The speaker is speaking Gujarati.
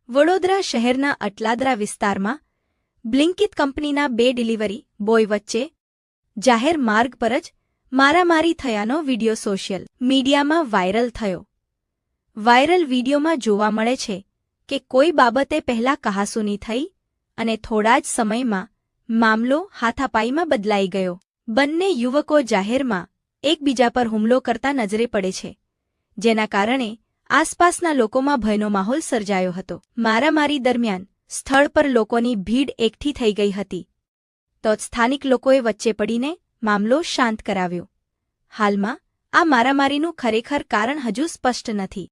વડોદરા શહેરના અટલાદરા વિસ્તારમાં બ્લિંકિટ કંપનીના 2 ડિલિવરી બોય વચ્ચે જાહેર માર્ગ પર જ મારામારી થયાનો વિડિયો સોશિયલ મીડિયામાં વાયરલ થયો. વાયરલ વિડિયોમાં જોવા મળે છે કે કોઈ બાબતે પહેલા કહાસુની થઈ અને થોડા જ સમયમાં મામલો હાથાપાઈમાં બદલાઈ ગયો. બંને યુવકો જાહેરમાં એકબીજા પર હુમલો કરતા નજરે પડે છે, જેના કારણે આસપાસના લોકોમાં ભયનો માહોલ સર્જાયો હતો. મારામારી દરમિયાન સ્થળ પર લોકોની ભીડ એકઠી થઈ ગઈ હતી, તો સ્થાનિક લોકોએ વચ્ચે પડીને મામલો શાંત કરાવ્યો. હાલમાં આ મારામારીનું ખરેખર કારણ હજુ સ્પષ્ટ નથી.